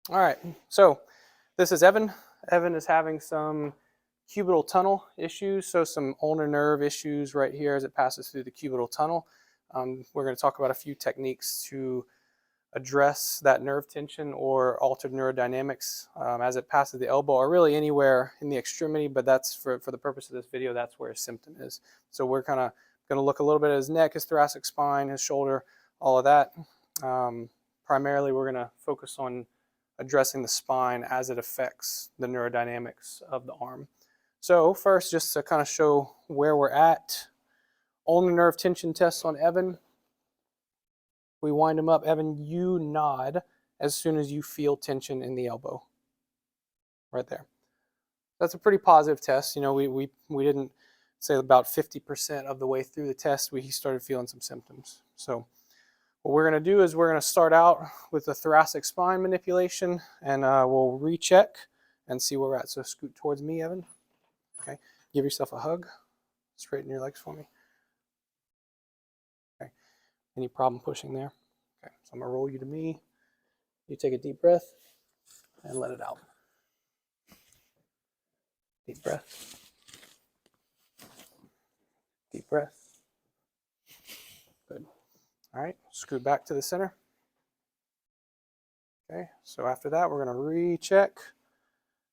All right, so this is Evan. Evan is having some cubital tunnel issues, so some ulnar nerve issues right here as it passes through the cubital tunnel. We're going to talk about a few techniques to address that nerve tension or altered neurodynamics as it passes the elbow, or really anywhere in the extremity, but that's for the purpose of this video, that's where his symptom is. So we're kind of going to look a little bit at his neck, his thoracic spine, his shoulder, all of that. Primarily, we're going to focus on addressing the spine as it affects the neurodynamics of the arm. So first, just to kind of show where we're at, ulnar nerve tension tests on Evan. We wind him up. Evan, you nod as soon as you feel tension in the elbow. Right there. That's a pretty positive test. You know, we didn't say about 50% of the way through the test, he started feeling some symptoms. So what we're going to do is we're going to start out with the thoracic spine manipulation, and we'll recheck and see where we're at. So scoot towards me, Evan. Okay. Give yourself a hug. Straighten your legs for me. Okay. Any problem pushing there? Okay. So I'm going to roll you to me. You take a deep breath and let it out. Deep breath. Deep breath. Good. All right, scoot back to the center. Okay, so after that, we're going to recheck.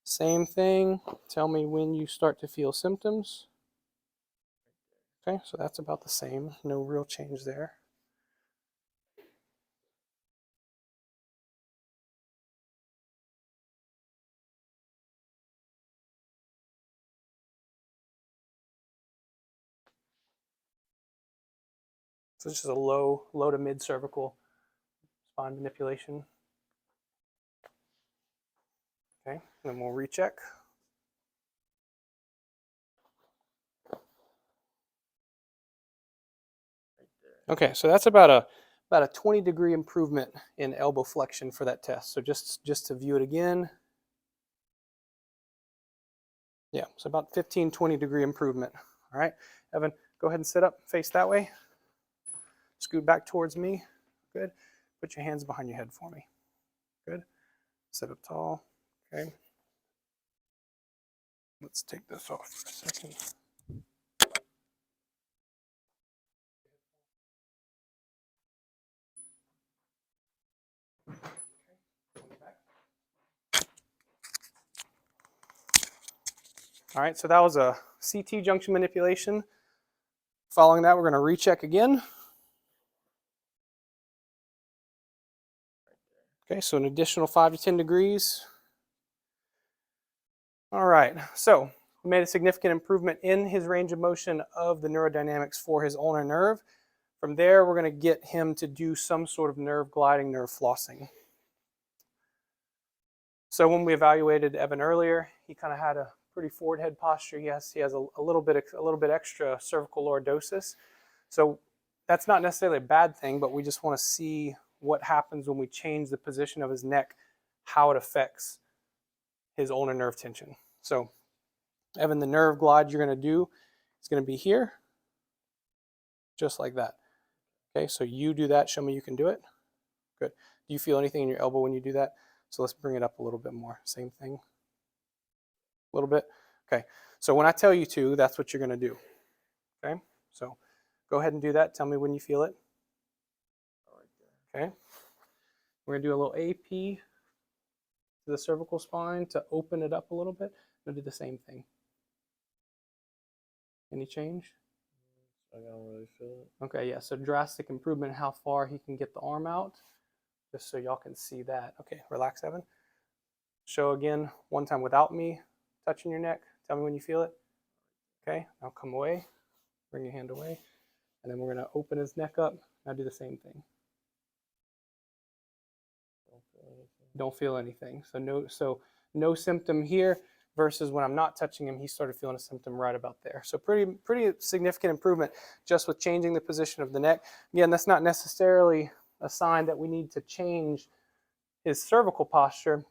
Same thing. Tell me when you start to feel symptoms. Okay, so that's about the same. No real change there. So this is a low to mid cervical spine manipulation. Okay, then we'll recheck. Okay, so that's about a 20-degree improvement in elbow flexion for that test. So just to view it again. Yeah, so about 15, 20-degree improvement. All right, Evan, go ahead and sit up, face that way. Scoot back towards me. Good. Put your hands behind your head for me. Good. Sit up tall. Okay. Let's take this off for a second. All right, so that was a CT junction manipulation. Following that, we're going to recheck again. Okay, so an additional 5 to 10 degrees. All right, so we made a significant improvement in his range of motion of the neurodynamics for his ulnar nerve. From there, we're going to get him to do some sort of nerve gliding, nerve flossing. So when we evaluated Evan earlier, he kind of had a pretty forward head posture. He has a little bit extra cervical lordosis. So that's not necessarily a bad thing, but we just want to see what happens when we change the position of his neck, how it affects his ulnar nerve tension. So Evan, the nerve glide you're going to do is going to be here, just like that. Okay, so you do that. Show me you can do it. Good. Do you feel anything in your elbow when you do that? So let's bring it up a little bit more. Same thing. A little bit. Okay, so when I tell you to, that's what you're going to do. Okay, so go ahead and do that. Tell me when you feel it. Okay, we're going to do a little AP to the cervical spine to open it up a little bit. We'll do the same thing. Any change? I don't really feel it. Okay, yeah, so drastic improvement in how far he can get the arm out, just so y'all can see that. Okay, relax, Evan. Show again, one time without me touching your neck. Tell me when you feel it. Okay, now come away. Bring your hand away. And then we're going to open his neck up. Now do the same thing. Don't feel anything. So no symptom here versus when I'm not touching him, he started feeling a symptom right about there. So pretty significant improvement just with changing the position of the neck. Again, that's not necessarily a sign that we need to change his cervical posture,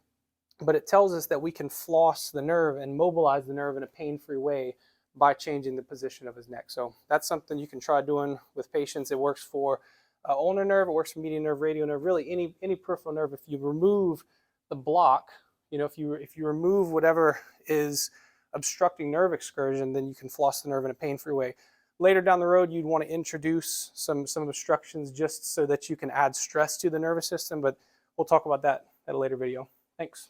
but it tells us that we can floss the nerve and mobilize the nerve in a pain-free way by changing the position of his neck. So that's something you can try doing with patients. It works for ulnar nerve, it works for median nerve, radial nerve, really any peripheral nerve. If you remove the block, you know, if you remove whatever is obstructing nerve excursion, then you can floss the nerve in a pain-free way. Later down the road, you'd want to introduce some obstructions just so that you can add stress to the nervous system, but we'll talk about that at a later video. Thanks.